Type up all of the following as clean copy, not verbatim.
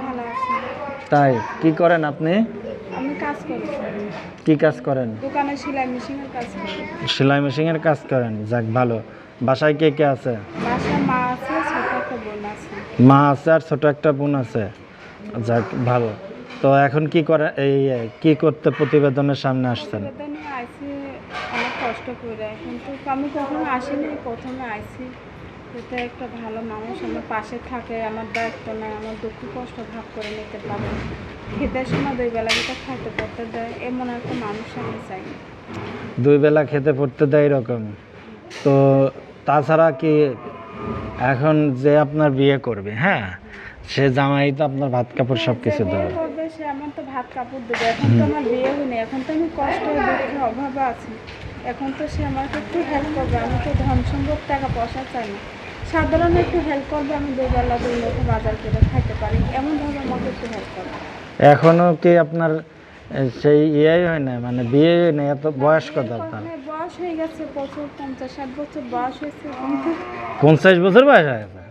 ভালো আছি। তাই কি করেন আপনি? আমি কাজ করি, কি কাজ করেন? দোকানে সেলাই মেশিনের কাজ করি। সেলাই মেশিনের কাজ করেন, যাক ভালো। বাসায় কে কে আছে? বাসায় মা আছে, ছোট একটা বোন আছে। মা আছে আর ছোট একটা বোন আছে, যাক ভালো। তো এখন কি করে, এই কি করতে প্রতিবেদনের সামনে আসছেন? প্রতিবেদনে আইছি অনেক কষ্ট করে, কিন্তু আমি কখনো আসিনি, প্রথমে আইছি। যাতে একটা ভালো মানুষ আমার পাশে থাকে, আমার দায়িত্ব নেয়, আমার দুঃখ কষ্ট ভাগ করে নিতে পারে, খেতে সময় 2 বেলা যেটা খাইতে পড়তে দেয়, এমন একটা মানুষ আমি চাই। 2 বেলা খেতে পড়তে দেয় এরকম? তো তাছাড়া কি এখন যে আপনার বিয়ে করবে, হ্যাঁ, সে জামাই তো আপনার ভাত কাপড় সব কিছু যে দেবে। বিয়ে করবে সে আমার তো ভাত কাপড় দেবে। এখন তো আমার বিয়ে হয়নি, এখন তো আমি কষ্টে দুঃখে অভাবে আছি। এখন তো সে আমাকে একটু হেল্প করবে। আমি তো ধন সম্পদ টাকা পয়সা চাই না, সাধারণ একটু হেল্প করবে। আমি 2 বেলা 2 মুঠো বাজার করে খাইতে পারি, এমনভাবে আমাকে একটু হেল্প করবে। এখনো কি আপনার সেই ইয়েই হয় না, মানে বিয়ে হয় না? এত বয়স কত আপনার? হ্যাঁ, বয়স হয়ে গেছে প্রচুর, 50-60 বছর বয়স হয়েছে, কিন্তু 50 বছর বয়স হয়ে গেছে?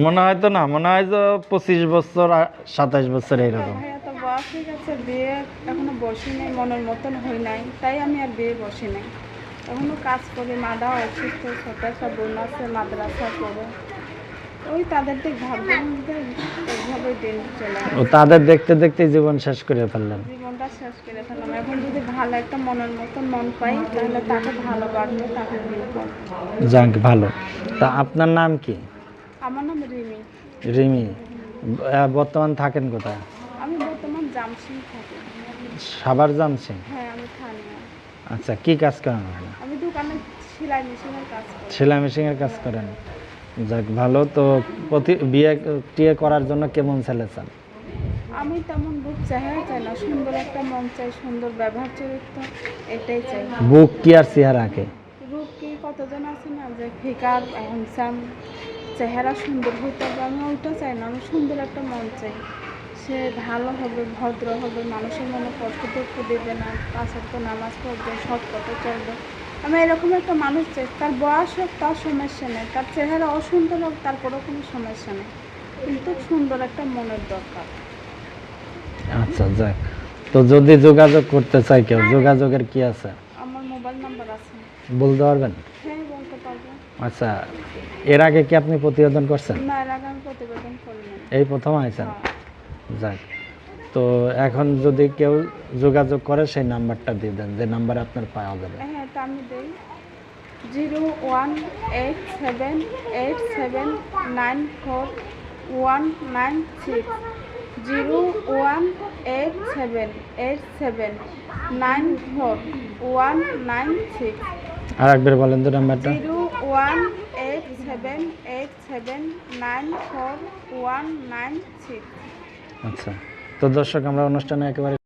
মনে হয় তো না, মনে হয় তো 25 বছর 27 বছর এইরকম। ভাইয়া তো বয়স হয়ে গেছে, বিয়ে এখনো বসি নাই, মনের মতন হই নাই, তাই আমি আর বিয়ে বসি নাই। এখনো কাজ করি, মাদাও অসুস্থ, ছোট একটা বোন আছে মাদ্রাসা পড়ে। ওই তাদের দিক ভাববেন, এইভাবে দিন চলে ও গেছে। তাদের দেখতে দেখতে জীবন শেষ করে ফেললেন। জীবনটা শেষ করে ফেললাম। এখন যদি ভালো একটা মনের মতন মন পাই, তাহলে তাকে ভালোবাসবো, তাকে বিয়ে করবো। যাক ভালো। তা আপনার নাম কি? আমার নাম রিমি। রিমি। বর্তমান থাকেন কোথায়? আমি বর্তমান জামসিং থাকি। সাভার জামছেন? হ্যাঁ, আমি থানিয়া। আচ্ছা, কি কাজ করেন ওখানে? আমি দোকানে সেলাই মেশিনের কাজ করি। সেলাই মেশিনের কাজ করেন, যাক ভালো। তো বিয়ে টিয়ে করার জন্য কেমন ছেলে চান? আমি তেমন রূপ চেহারা চাই না, সুন্দর একটা মন চাই, সুন্দর ব্যবহার চরিত্র, এটাই চাই। বুক কি আর চেহারা কে? রূপ কি কতজন আছে না, যে ফিকার হ্যান্ডসাম, চেহারা সুন্দর হইতে হবে, আমি ওইটা চাই না। আমি সুন্দর একটা মন চাই, সে ভালো হবে, ভদ্র হবে, মানুষের মনে কষ্ট দুঃখ দেবে না, 5 ওয়াক্ত নামাজ পড়বে, সৎ পথে চলবে। আমি এরকম একটা মানুষ চাই। তার বয়স হোক, তার সমস্যা নেই, তার চেহারা অসুন্দর হোক, তারপরেও কোনো সমস্যা নেই, কিন্তু সুন্দর একটা মনের দরকার। আচ্ছা যাক। তো যদি যোগাযোগ করতে চাই কেউ, যোগাযোগের কি আছে? আমার মোবাইল নাম্বার আছে। বলতে পারবেন? হ্যাঁ, বলতে পারবো। আচ্ছা, এর আগে কি আপনি প্রতিবেদন করছেন? না, এর আগে আমি প্রতিবেদন করিনি। এই প্রথম আইছেন? হ্যাঁ। যাক। তো এখন যদি কেউ যোগাযোগ করে, সেই নাম্বারটা দিয়ে দেন, যে নাম্বারে আপনার পাওয়া যাবে। হ্যাঁ, তা আমি দিই 01878794196, 01878794196। আর একবার বলেন তো নাম্বারটা। 01878794196। আচ্ছা। তো দর্শক, আমরা অনুষ্ঠানে একেবারে